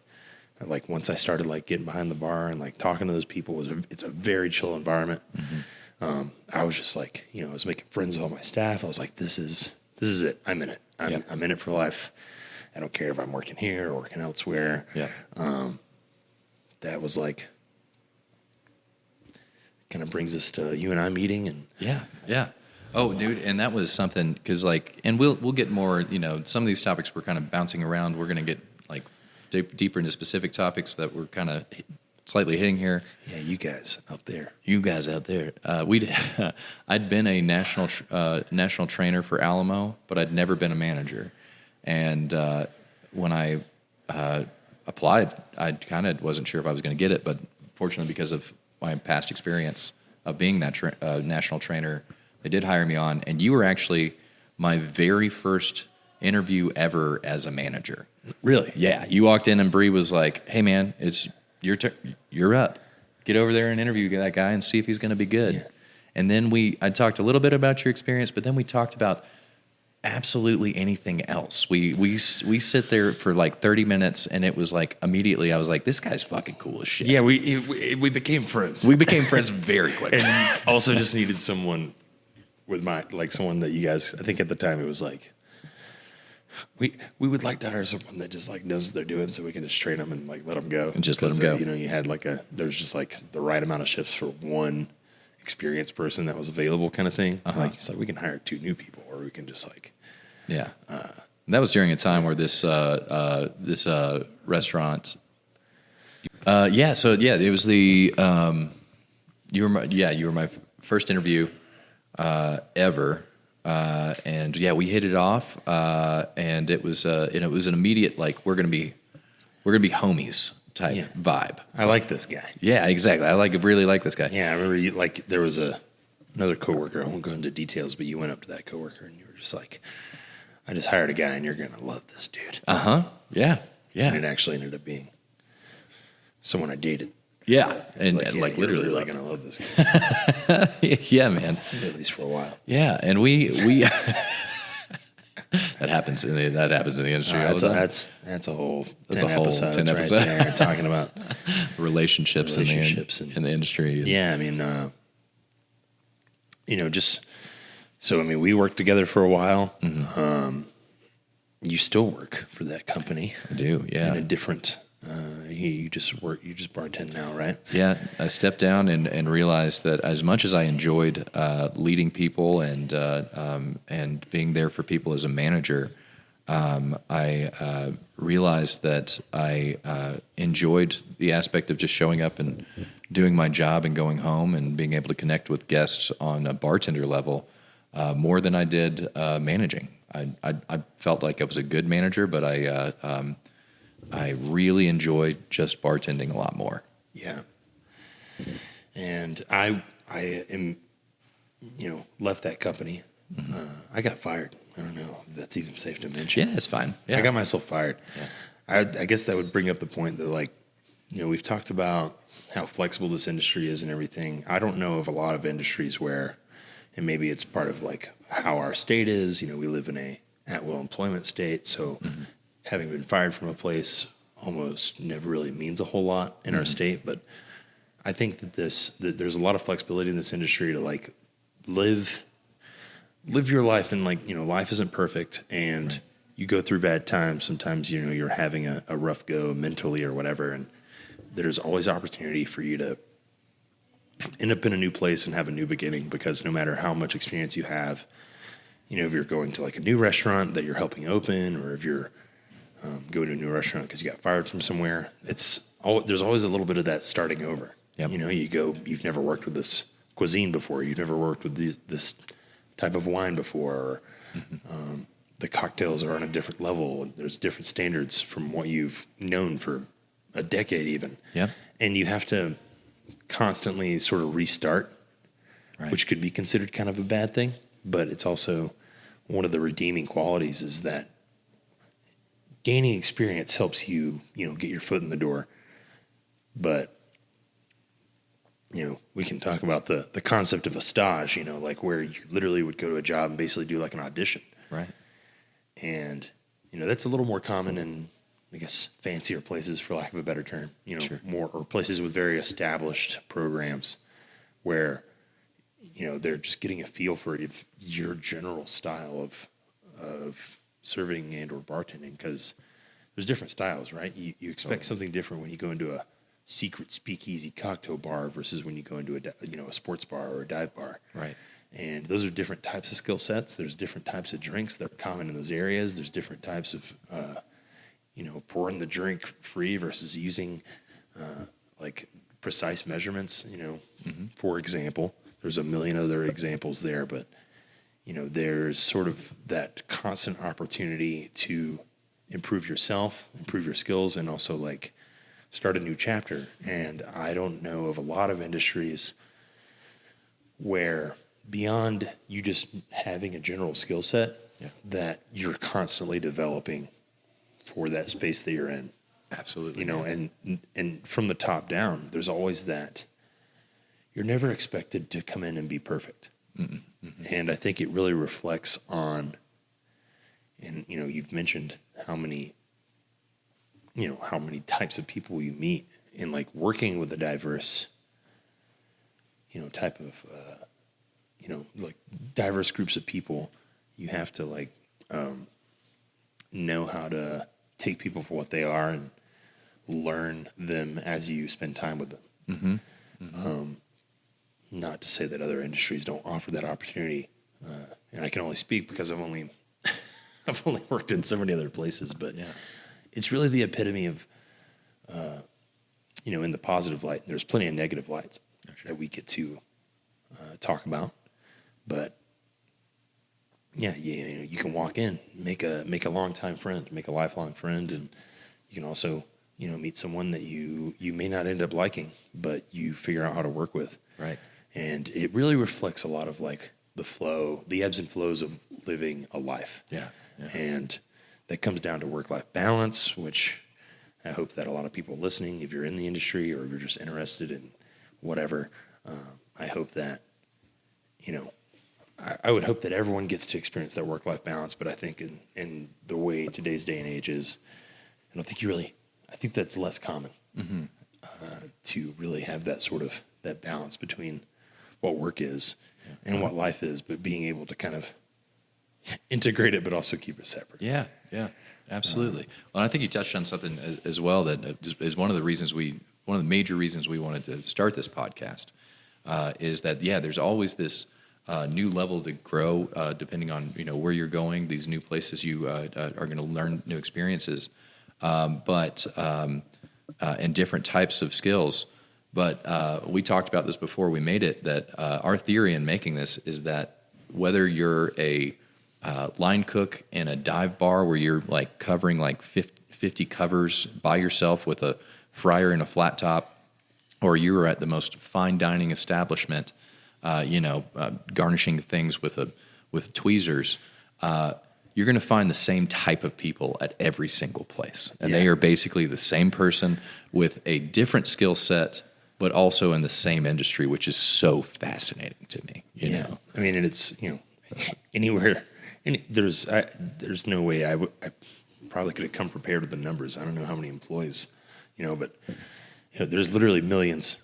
like, once I started, like, getting behind the bar and, like, talking to those people, it's a very chill environment. Mm-hmm. I was just, like, I was making friends with all my staff. I was like, this is it. I'm in it. I'm in it for life. I don't care if I'm working here or working elsewhere. Yeah. That was, like, kind of brings us to you and I meeting. And Yeah. Oh, dude, and that was something because and we'll get more. Some of these topics we're kind of bouncing around. We're going to get like deeper into specific topics that we're kind of slightly hitting here. Yeah, you guys out there. I'd been a national trainer for Alamo, but I'd never been a manager. And when I applied, I kind of wasn't sure if I was going to get it, but fortunately, because of my past experience of being that national trainer, they did hire me on, and you were actually my very first interview ever as a manager. Really? Yeah. You walked in, and Bree was like, "Hey, man, it's your turn. You're up. Get over there and interview that guy and see if he's going to be good." Yeah. And then I talked a little bit about your experience, but then we talked about absolutely anything else. We sit there for like 30 minutes, and it was like immediately I was like, "This guy's fucking cool as shit." Yeah, we became friends. We became friends very quickly, and also just needed someone. With someone that you guys, I think at the time it was like, we would like to hire someone that just like knows what they're doing so we can just train them and like let them go. And just let them go. You had there's just like the right amount of shifts for one experienced person that was available kind of thing. Uh-huh. Like, it's like we can hire 2 new people or we can just like. Yeah. That was during a time where this restaurant. It was the, you were my first interview ever, and we hit it off, and it was an immediate like we're gonna be homies type vibe. I like this guy. Yeah, exactly. I really like this guy. Yeah, I remember there was another coworker. I won't go into details, but you went up to that coworker and you were just like, I just hired a guy and you're going to love this dude. Yeah. And it actually ended up being someone I dated. Yeah. And Like, like you're literally really going to love this guy, yeah, man. at least for a while. Yeah. And we that happens in the industry. all the time. That's a whole That's 10 a whole episodes 10 right episodes. there talking about relationships, Relationships in the industry. Yeah, I mean, just so, I mean, we worked together for a while. You still work for that company. I do. Yeah. In a different, you just bartend now, right? Yeah, I stepped down and realized that as much as I enjoyed leading people and being there for people as a manager, I realized that I enjoyed the aspect of just showing up and doing my job and going home and being able to connect with guests on a bartender level more than I did managing. I felt like I was a good manager, but I really enjoyed just bartending a lot more. Yeah. And I am, left that company. I got fired. I don't know if that's even safe to mention. Yeah, it's fine. Yeah. I got myself fired. Yeah. I guess that would bring up the point that, like, we've talked about how flexible this industry is and everything. I don't know of a lot of industries where, and maybe it's part of like how our state is, we live in a at-will employment state. So having been fired from a place almost never really means a whole lot in our state. But I think that there's a lot of flexibility in this industry to like live your life, and like, life isn't perfect and you go through bad times. Sometimes, you're having a rough go mentally or whatever. And there's always opportunity for you to end up in a new place and have a new beginning, because no matter how much experience you have, if you're going to like a new restaurant that you're helping open, or if you're going to a new restaurant because you got fired from somewhere, there's always a little bit of that starting over. Yep. You've never worked with this cuisine before. You've never worked with this type of wine before, or the cocktails are on a different level. And there's different standards from what you've known for a decade even. Yeah. And you have to constantly sort of restart, Right. which could be considered kind of a bad thing. But it's also one of the redeeming qualities is that gaining experience helps you, get your foot in the door. But, we can talk about the concept of a stage, like where you literally would go to a job and basically do like an audition. Right. And, that's a little more common in, I guess, fancier places, for lack of a better term, Sure. more, or places with very established programs where, they're just getting a feel for if your general style of serving and or bartending, because there's different styles, right? You expect something different when you go into a secret speakeasy cocktail bar versus when you go into a sports bar or a dive bar. Right. And those are different types of skill sets. There's different types of drinks that are common in those areas. There's different types of, pouring the drink free versus using like precise measurements, for example. There's a million other examples there, but, there's sort of that constant opportunity to improve yourself, improve your skills, and also like start a new chapter. And I don't know of a lot of industries where beyond you just having a general skill set, that you're constantly developing for that space that you're in. Absolutely. And from the top down, there's always that. You're never expected to come in and be perfect. And I think it really reflects on, and you've mentioned how many types of people you meet in like working with a diverse, type of, like diverse groups of people. You have to like know how to take people for what they are and learn them as you spend time with them. Not to say that other industries don't offer that opportunity, and I can only speak because I've only worked in so many other places. But it's really the epitome of, in the positive light. There's plenty of negative lights that we get to talk about, but you can walk in, make a longtime friend, make a lifelong friend, and you can also meet someone that you may not end up liking, but you figure out how to work with. Right. And it really reflects a lot of like the ebbs and flows of living a life. Yeah. And that comes down to work-life balance, which I hope that a lot of people listening, if you're in the industry or if you're just interested in whatever, I hope that, I would hope that everyone gets to experience that work-life balance. But I think in the way today's day and age is, I think that's less common to really have that balance between what work is and what life is, but being able to kind of integrate it, but also keep it separate. Yeah, absolutely. Well, I think you touched on something as well that is one of the major reasons we wanted to start this podcast, is that, there's always this new level to grow, depending on, where you're going, these new places you are going to learn new experiences, and different types of skills. But we talked about this before we made it, that our theory in making this is that whether you're a line cook in a dive bar where you're like covering like 50 covers by yourself with a fryer and a flat top, or you were at the most fine dining establishment, garnishing things with tweezers, you're going to find the same type of people at every single place. And they are basically the same person with a different skill set, but also in the same industry, which is so fascinating to me. You know? I mean, and it's, anywhere, there's no way I probably could have come prepared with the numbers. I don't know how many employees, but there's literally millions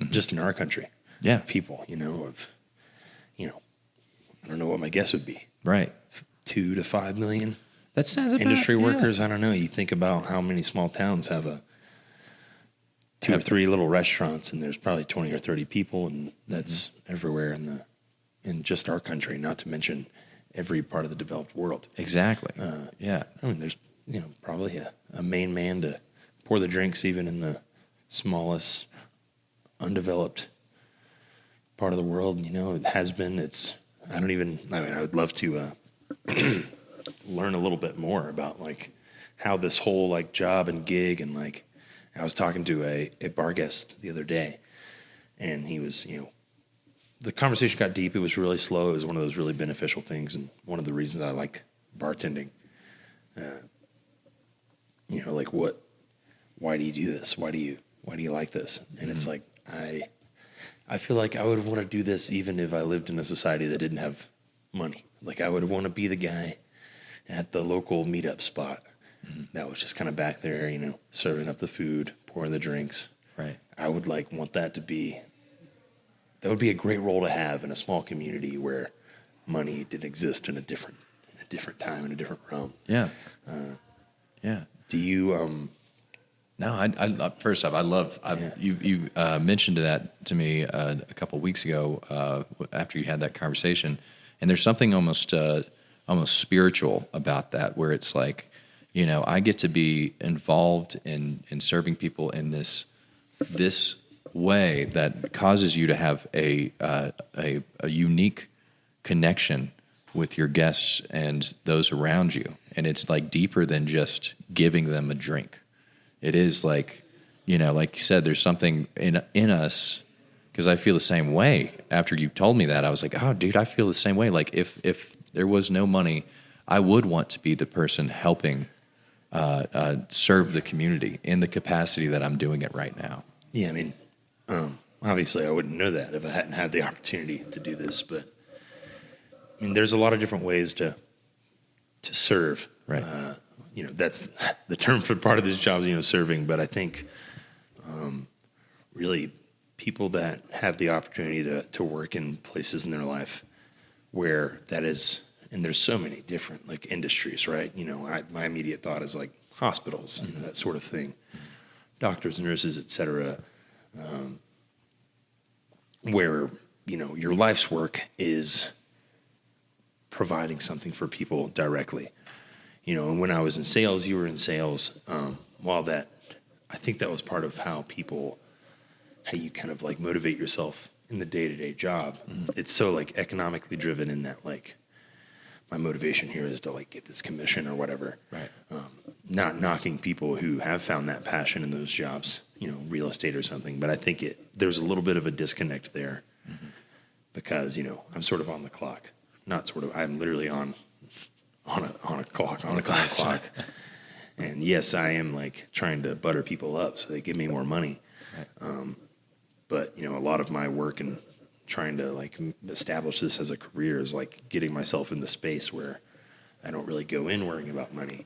just in our country. Yeah. People, I don't know what my guess would be. Right. 2 to 5 million. That sounds about industry workers. I don't know. You think about how many small towns have two or three little restaurants, and there's probably 20 or 30 people, and that's everywhere in just our country, not to mention every part of the developed world. Exactly. I mean, there's probably a main man to pour the drinks even in the smallest undeveloped part of the world. It has been. I would love to learn a little bit more about like how this whole like job and gig, and like I was talking to a bar guest the other day, and he was, the conversation got deep. It was really slow. It was one of those really beneficial things, and one of the reasons I like bartending. Like why do you do this? Why do you like this? And it's like, I feel like I would want to do this even if I lived in a society that didn't have money. Like I would want to be the guy at the local meetup spot that was just kind of back there, serving up the food, pouring the drinks. Right. I would want that would be a great role to have in a small community where money did exist in a different time, in a different realm. Yeah. Do you, No, I first off, I love you mentioned that to me a couple of weeks ago after you had that conversation, and there's something almost spiritual about that, where it's like, I get to be involved in serving people in this way that causes you to have a unique connection with your guests and those around you, and it's like deeper than just giving them a drink. It is like, like you said, there's something in us, because I feel the same way. After you told me that, I was like, oh, dude, I feel the same way. Like if there was no money, I would want to be the person helping serve the community in the capacity that I'm doing it right now. Yeah, I mean, obviously I wouldn't know that if I hadn't had the opportunity to do this, but I mean, there's a lot of different ways to serve. Right. That's the term for part of this job, serving. But I think really people that have the opportunity to work in places in their life where that is, and there's so many different like industries, right? My immediate thought is like hospitals and that sort of thing, doctors, nurses, et cetera, where, your life's work is providing something for people directly. And when I was in sales, you were in sales. I think that was part of how you kind of like motivate yourself in the day-to-day job. It's so like economically driven in that like my motivation here is to like get this commission or whatever. Right. Not knocking people who have found that passion in those jobs. real estate or something. But I think there's a little bit of a disconnect there because, I'm sort of on the clock, not sort of, I'm literally on a clock, on a time clock. And yes, I am like trying to butter people up so they give me more money. Right. But, a lot of my work and trying to like establish this as a career is like getting myself in the space where I don't really go in worrying about money.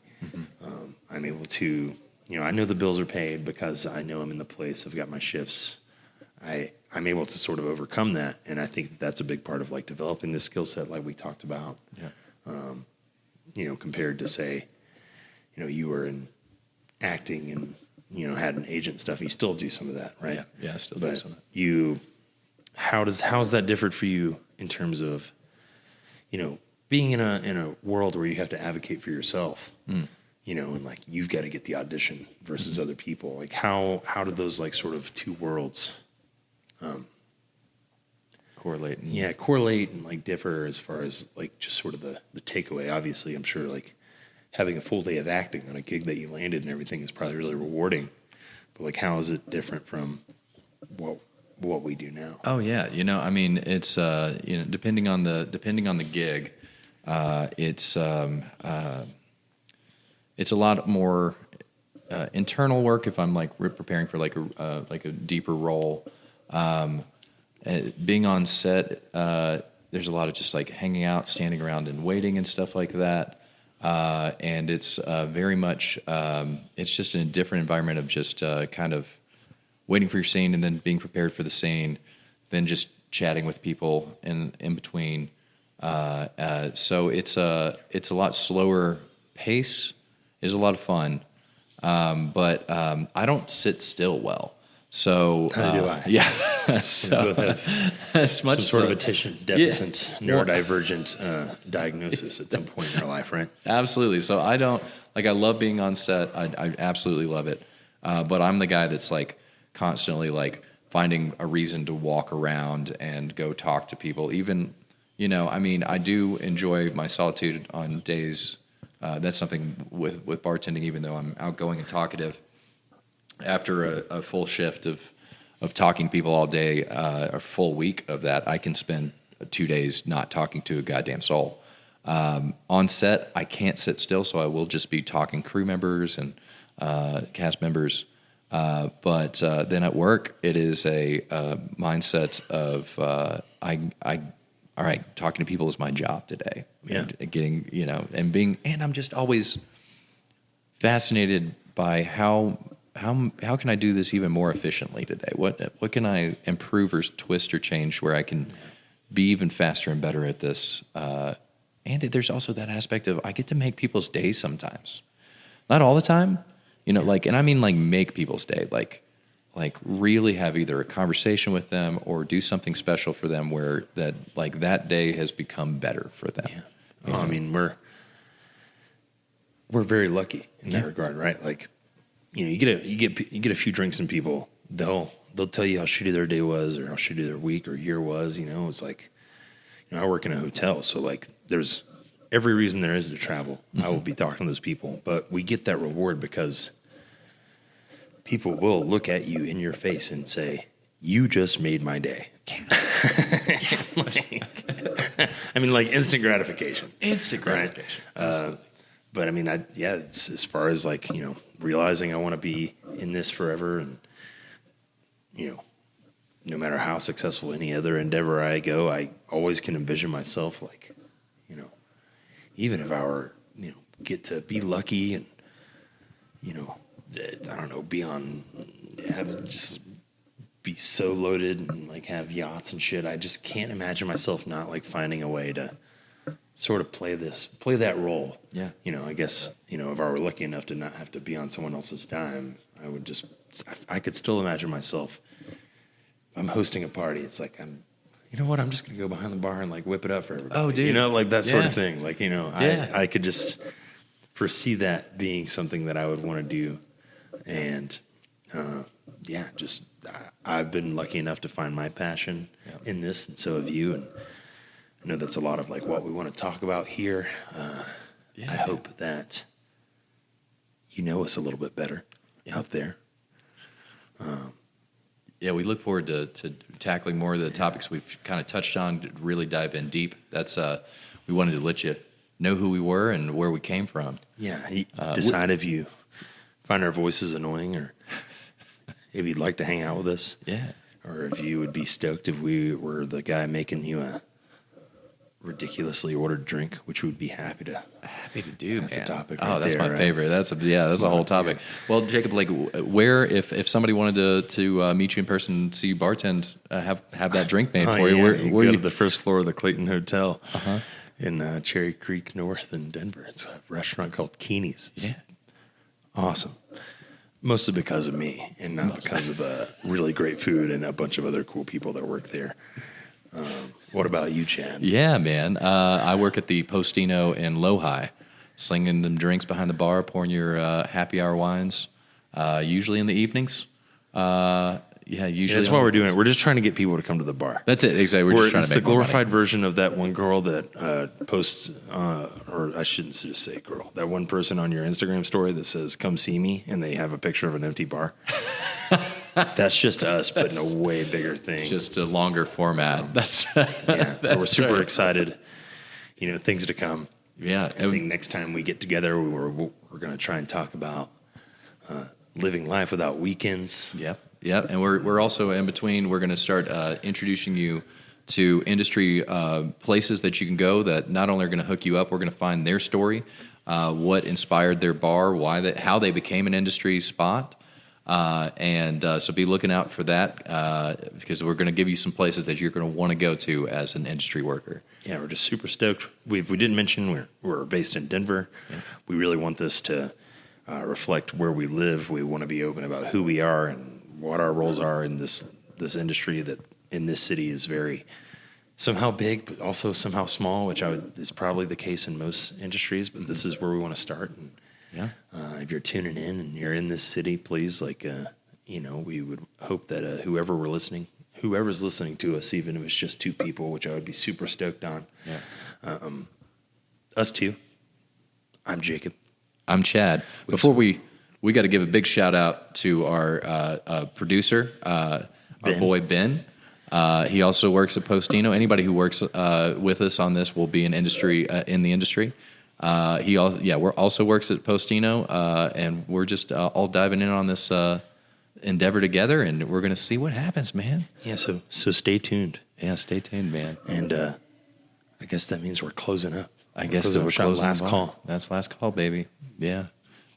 I'm able to, I know the bills are paid because I know I'm in the place. I've got my shifts. I'm able to sort of overcome that. And I think that's a big part of like developing this skill set like we talked about. Yeah. Compared to say, you were in acting and, had an agent and stuff, and you still do some of that, right? Yeah, I still do some of that. How's that different for you in terms of, being in a world where you have to advocate for yourself, and like you've got to get the audition versus other people. Like how do those like sort of two worlds correlate? Correlate and like differ as far as like just sort of the takeaway. Obviously, I'm sure like having a full day of acting on a gig that you landed and everything is probably really rewarding. But like, how is it different from what we do now? Oh yeah, it's depending on the gig, it's a lot more internal work if I'm like preparing for like a deeper role. Being on set, there's a lot of just like hanging out, standing around and waiting and stuff like that. And it's very much it's just in a different environment of just kind of waiting for your scene and then being prepared for the scene, then just chatting with people in between. So it's a lot slower pace. It's a lot of fun, but I don't sit still well. So neither do I. Yeah. So we both have as much some sort of so- attention deficit, neurodivergent diagnosis at some point in our life, right? Absolutely. So I love being on set. I absolutely love it. But I'm the guy that's like constantly like finding a reason to walk around and go talk to people. Even, I do enjoy my solitude on days. That's something with bartending, even though I'm outgoing and talkative. After a full shift of talking to people all day, a full week of that, I can spend 2 days not talking to a goddamn soul. On set, I can't sit still, so I will just be talking crew members and cast members. But then at work, it is a mindset of all right, talking to people is my job today. Yeah. And getting, and I'm just always fascinated by how can I do this even more efficiently today? What can I improve or twist or change where I can be even faster and better at this? And there's also that aspect of I get to make people's days sometimes. Not all the time, and I mean like make people's day, like really have either a conversation with them or do something special for them where that day has become better for them. Yeah. I mean, we're very lucky in that regard, right? Like, you get a few drinks and people, they'll tell you how shitty their day was or how shitty their week or year was. It's like, I work in a hotel, so like there's every reason there is to travel. I will be talking to those people, but we get that reward because people will look at you in your face and say, "You just made my day." Like instant gratification. Instant gratification. Right? But I mean, it's as far as like, realizing I want to be in this forever and, no matter how successful any other endeavor I go, I always can envision myself like, even if I were, get to be lucky and, I don't know, be so loaded and like have yachts and shit. I just can't imagine myself not like finding a way to sort of play that role. Yeah. I guess, if I were lucky enough to not have to be on someone else's dime, I could still imagine myself. I'm hosting a party. It's like, I'm just going to go behind the bar and like whip it up for everybody. Oh, dude. Like that sort of Yeah. thing. Like, Yeah. I could just foresee that being something that I would want to do. And, I've been lucky enough to find my passion in this, and so have you. And I know that's a lot of like what we want to talk about here. I hope that you know us a little bit better out there. Yeah, we look forward to tackling more of the topics we've kind of touched on, to really dive in deep. That's we wanted to let you know who we were and where we came from. Yeah, decide if you find our voices annoying or if you'd like to hang out with us. Yeah. Or if you would be stoked if we were the guy making you a ridiculously ordered drink, which we would be happy to do. That's man. a topic. Oh, Right that's there, my right? favorite. That's a whole topic. Well, Jacob, like, where if somebody wanted to meet you in person, see you bartend, have that drink made for you, Yeah, where go you to the first floor of the Clayton Hotel in Cherry Creek North in Denver. It's a restaurant called Keeney's. It's awesome. Mostly because of me and not because of really great food and a bunch of other cool people that work there. What about you, Chad? Yeah, man. I work at the Postino in Lohi, slinging them drinks behind the bar, pouring your happy hour wines, usually in the evenings. Usually. That's why we're doing it. We're just trying to get people to come to the bar. That's it. Exactly. We're just trying It's to make the more money. glorified version of that one girl that posts, or I shouldn't just say girl, that one person on your Instagram story that says, "Come see me," and they have a picture of an empty bar. That's just us, but in a way bigger thing. Just a longer format. That's We're super excited. Things to come. Yeah. I think next time we get together, we're going to try and talk about living life without weekends. Yep. And we're also in between. We're going to start introducing you to industry places that you can go that not only are going to hook you up, we're going to find their story, what inspired their bar, how they became an industry spot. So be looking out for that because we're going to give you some places that you're going to want to go to as an industry worker. Yeah, we're just super stoked. We didn't mention we're based in Denver. Yeah. We really want this to reflect where we live. We want to be open about who we are and what our roles are in this industry that in this city is very somehow big, but also somehow small, which is probably the case in most industries. But this is where we want to start. And if you're tuning in and you're in this city, please, we would hope that whoever's listening to us, even if it's just two people, which I would be super stoked on. Yeah. Us two. I'm Jacob. I'm Chad. Before we got to give a big shout out to our producer, our boy Ben. He also works at Postino. Anybody who works with us on this will be in the industry. He also works at Postino, and we're just all diving in on this endeavor together, and we're going to see what happens, man. Yeah, so stay tuned. Yeah, stay tuned, man. And I guess that means we're closing up. I guess that we're closing. Last call. That's last call, baby. Yeah.